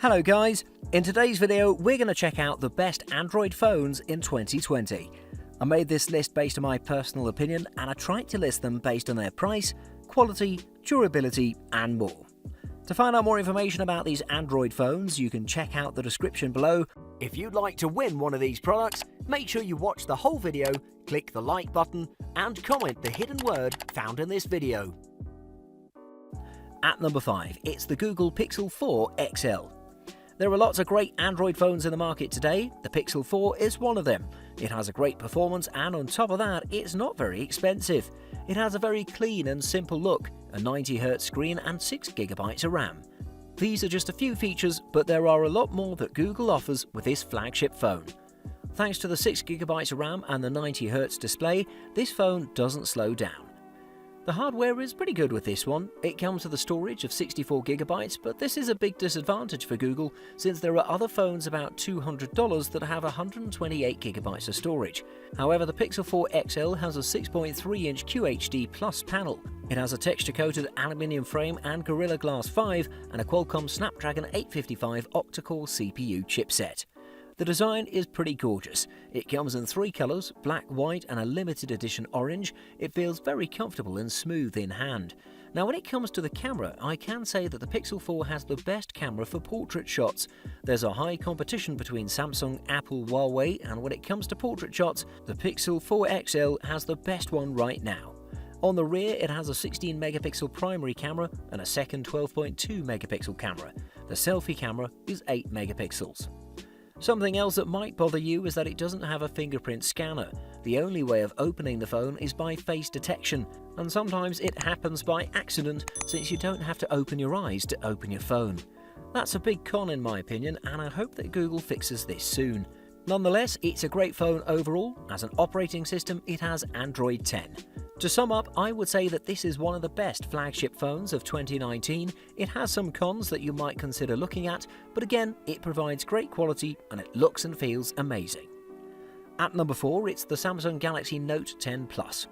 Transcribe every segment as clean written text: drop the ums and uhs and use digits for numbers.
Hello guys, in today's video we're going to check out the best Android phones in 2020. I made this list based on my personal opinion and I tried to list them based on their price, quality, durability and more. To find out more information about these Android phones, you can check out the description below. If you'd like to win one of these products, make sure you watch the whole video, click the like button and comment the hidden word found in this video. At number 5, it's the Google Pixel 4 XL. There are lots of great Android phones in the market today. The Pixel 4 is one of them. It has a great performance and on top of that, it's not very expensive. It has a very clean and simple look, a 90Hz screen and 6GB of RAM. These are just a few features, but there are a lot more that Google offers with this flagship phone. Thanks to the 6GB of RAM and the 90Hz display, this phone doesn't slow down. The hardware is pretty good with this one. It comes with a storage of 64GB, but this is a big disadvantage for Google since there are other phones about $200 that have 128GB of storage. However, the Pixel 4 XL has a 6.3-inch QHD Plus panel. It has a texture-coated aluminium frame and Gorilla Glass 5 and a Qualcomm Snapdragon 855 octa-core CPU chipset. The design is pretty gorgeous. It comes in 3 colours, black, white and a limited edition orange. It feels very comfortable and smooth in hand. Now when it comes to the camera, I can say that the Pixel 4 has the best camera for portrait shots. There's a high competition between Samsung, Apple, Huawei, and when it comes to portrait shots, the Pixel 4 XL has the best one right now. On the rear, it has a 16-megapixel primary camera and a second 12.2-megapixel camera. The selfie camera is 8 megapixels. Something else that might bother you is that it doesn't have a fingerprint scanner. The only way of opening the phone is by face detection, and sometimes it happens by accident since you don't have to open your eyes to open your phone. That's a big con in my opinion, and I hope that Google fixes this soon. Nonetheless, it's a great phone overall. As an operating system, it has Android 10. To sum up, I would say that this is one of the best flagship phones of 2019. It has some cons that you might consider looking at, but again, it provides great quality and it looks and feels amazing. At number 4, it's the Samsung Galaxy Note 10 Plus.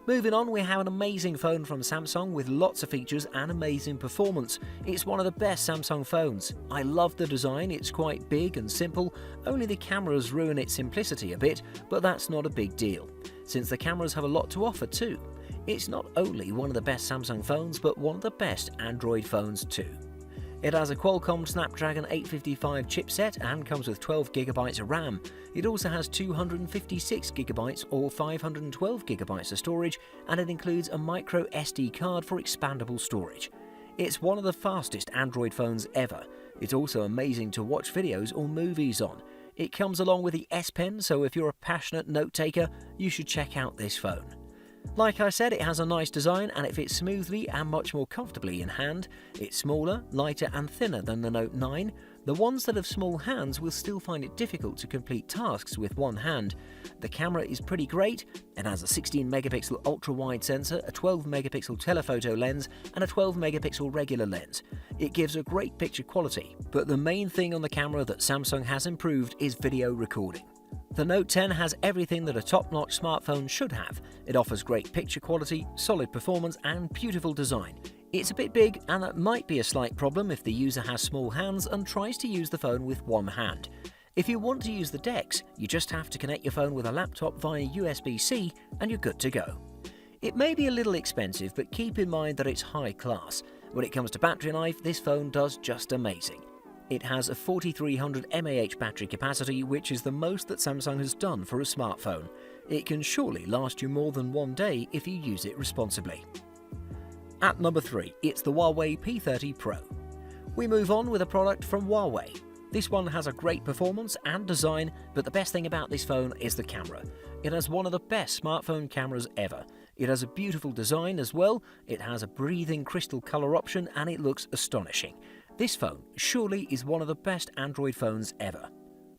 Moving on, we have an amazing phone from Samsung with lots of features and amazing performance. It's one of the best Samsung phones. I love the design, it's quite big and simple, only the cameras ruin its simplicity a bit, but that's not a big deal, since the cameras have a lot to offer too. It's not only one of the best Samsung phones, but one of the best Android phones too. It has a Qualcomm Snapdragon 855 chipset and comes with 12GB of RAM. It also has 256GB or 512GB of storage, and it includes a micro SD card for expandable storage. It's one of the fastest Android phones ever. It's also amazing to watch videos or movies on. It comes along with the S Pen, so if you're a passionate note taker, you should check out this phone. Like I said, it has a nice design and it fits smoothly and much more comfortably in hand. It's smaller, lighter and thinner than the Note 9. The ones that have small hands will still find it difficult to complete tasks with one hand. The camera is pretty great. It has a 16-megapixel ultra-wide sensor, a 12-megapixel telephoto lens and a 12-megapixel regular lens. It gives a great picture quality, but the main thing on the camera that Samsung has improved is video recording. The Note 10 has everything that a top-notch smartphone should have. It offers great picture quality, solid performance and beautiful design. It's a bit big and that might be a slight problem if the user has small hands and tries to use the phone with one hand. If you want to use the DeX, you just have to connect your phone with a laptop via USB-C and you're good to go. It may be a little expensive, but keep in mind that it's high class. When it comes to battery life, this phone does just amazing. It has a 4300 mAh battery capacity, which is the most that Samsung has done for a smartphone. It can surely last you more than one day if you use it responsibly. At number 3, it's the Huawei P30 Pro. We move on with a product from Huawei. This one has a great performance and design, but the best thing about this phone is the camera. It has one of the best smartphone cameras ever. It has a beautiful design as well, it has a breathing crystal color option and it looks astonishing. This phone surely is one of the best Android phones ever.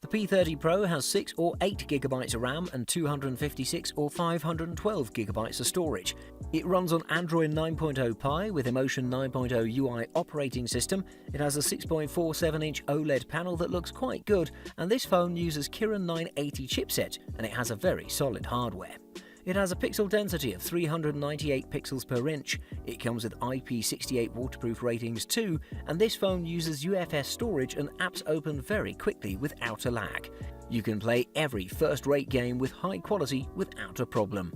The P30 Pro has 6 or 8GB of RAM and 256 or 512GB of storage. It runs on Android 9.0 Pie with Emotion 9.0 UI operating system. It has a 6.47-inch OLED panel that looks quite good, and this phone uses Kirin 980 chipset and it has a very solid hardware. It has a pixel density of 398 pixels per inch, it comes with IP68 waterproof ratings too, and this phone uses UFS storage and apps open very quickly without a lag. You can play every first-rate game with high quality without a problem.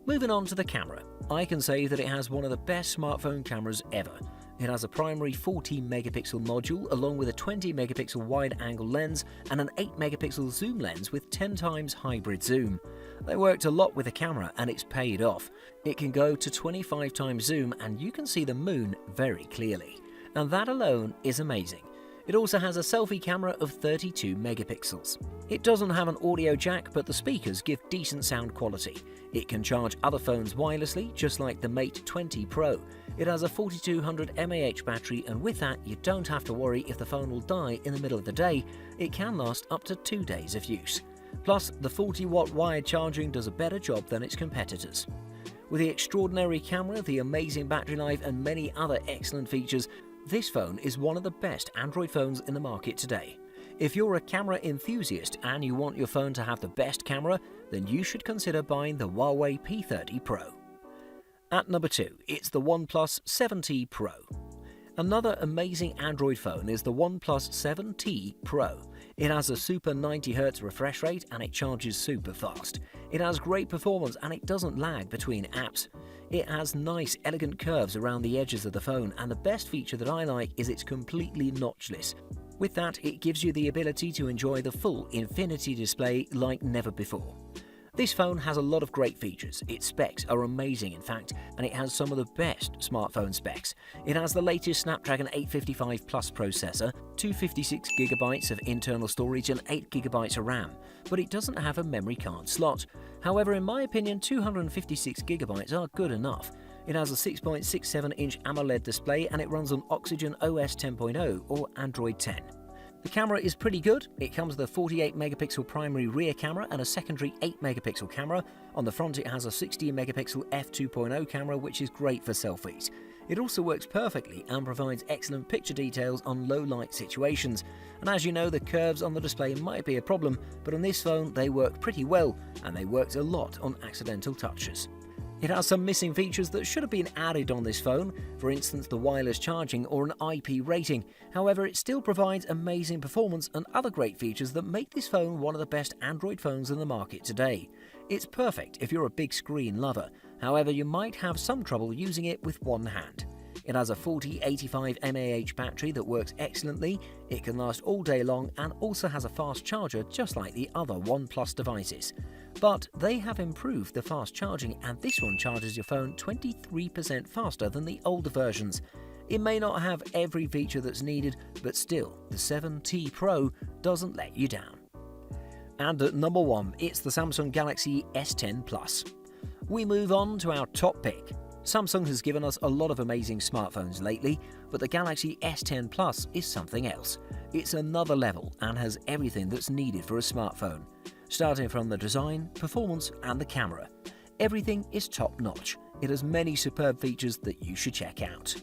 Moving on to the camera, I can say that it has one of the best smartphone cameras ever. It has a primary 14-megapixel module along with a 20-megapixel wide-angle lens and an 8-megapixel zoom lens with 10 times hybrid zoom. They worked a lot with the camera and it's paid off. It can go to 25 times zoom and you can see the moon very clearly. And that alone is amazing. It also has a selfie camera of 32 megapixels. It doesn't have an audio jack, but the speakers give decent sound quality. It can charge other phones wirelessly, just like the Mate 20 Pro. It has a 4200 mAh battery, and with that, you don't have to worry if the phone will die in the middle of the day. It can last up to 2 days of use. Plus, the 40-watt wired charging does a better job than its competitors. With the extraordinary camera, the amazing battery life, and many other excellent features, this phone is one of the best Android phones in the market today. If you're a camera enthusiast and you want your phone to have the best camera, then you should consider buying the Huawei P30 Pro. At number 2, it's the OnePlus 7T Pro. Another amazing Android phone is the OnePlus 7T Pro. It has a super 90Hz refresh rate and it charges super fast. It has great performance and it doesn't lag between apps. It has nice, elegant curves around the edges of the phone, and the best feature that I like is it's completely notchless. With that, it gives you the ability to enjoy the full infinity display like never before. This phone has a lot of great features. Its specs are amazing in fact, and it has some of the best smartphone specs. It has the latest Snapdragon 855 Plus processor, 256GB of internal storage and 8GB of RAM, but it doesn't have a memory card slot. However, in my opinion, 256GB are good enough. It has a 6.67-inch AMOLED display and it runs on Oxygen OS 10.0 or Android 10. The camera is pretty good. It comes with a 48-megapixel primary rear camera and a secondary 8-megapixel camera. On the front it has a 16-megapixel f2.0 camera, which is great for selfies. It also works perfectly and provides excellent picture details on low-light situations. And as you know, the curves on the display might be a problem, but on this phone they work pretty well, and they worked a lot on accidental touches. It has some missing features that should have been added on this phone, for instance the wireless charging or an IP rating. However, it still provides amazing performance and other great features that make this phone one of the best Android phones in the market today. It's perfect if you're a big screen lover, however you might have some trouble using it with one hand. It has a 4085 mAh battery that works excellently, it can last all day long and also has a fast charger just like the other OnePlus devices. But they have improved the fast charging and this one charges your phone 23% faster than the older versions. It may not have every feature that's needed, but still, the 7T Pro doesn't let you down. And at number 1, it's the Samsung Galaxy S10 Plus. We move on to our top pick. Samsung has given us a lot of amazing smartphones lately, but the Galaxy S10 Plus is something else. It's another level and has everything that's needed for a smartphone. Starting from the design, performance and the camera. Everything is top-notch. It has many superb features that you should check out.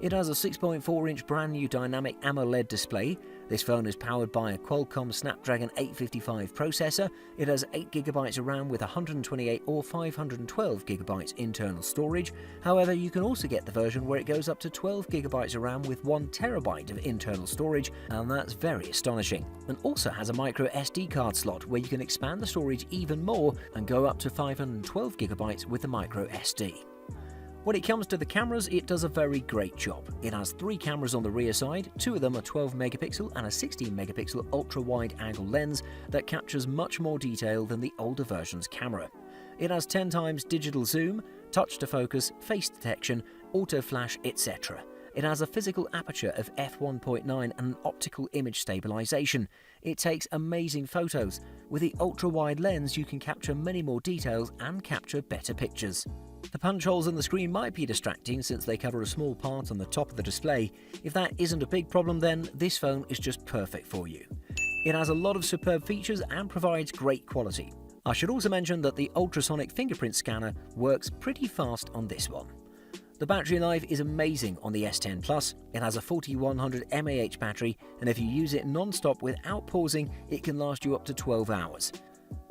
It has a 6.4-inch brand new dynamic AMOLED display. This phone is powered by a Qualcomm Snapdragon 855 processor. It has 8GB of RAM with 128 or 512GB internal storage. However, you can also get the version where it goes up to 12GB of RAM with 1TB of internal storage, and that's very astonishing. And also has a micro SD card slot where you can expand the storage even more and go up to 512GB with the micro SD. When it comes to the cameras, it does a very great job. It has 3 cameras on the rear side, 2 of them are 12 megapixel and a 16 megapixel ultra-wide angle lens that captures much more detail than the older version's camera. It has 10 times digital zoom, touch to focus, face detection, auto flash, etc. It has a physical aperture of f1.9 and an optical image stabilization. It takes amazing photos. With the ultra-wide lens, you can capture many more details and capture better pictures. The punch holes in the screen might be distracting since they cover a small part on the top of the display. If that isn't a big problem, then this phone is just perfect for you. It has a lot of superb features and provides great quality. I should also mention that the ultrasonic fingerprint scanner works pretty fast on this one. The battery life is amazing on the S10 Plus. It has a 4100 mAh battery, and if you use it non-stop without pausing, it can last you up to 12 hours.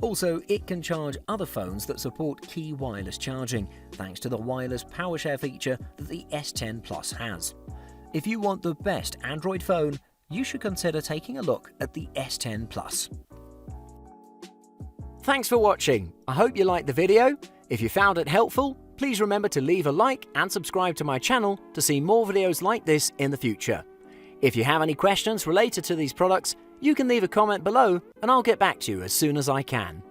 Also, it can charge other phones that support key wireless charging, thanks to the wireless PowerShare feature that the S10 Plus has. If you want the best Android phone, you should consider taking a look at the S10 Plus. Thanks for watching. I hope you liked the video. If you found it helpful, please remember to leave a like and subscribe to my channel to see more videos like this in the future. If you have any questions related to these products, you can leave a comment below and I'll get back to you as soon as I can.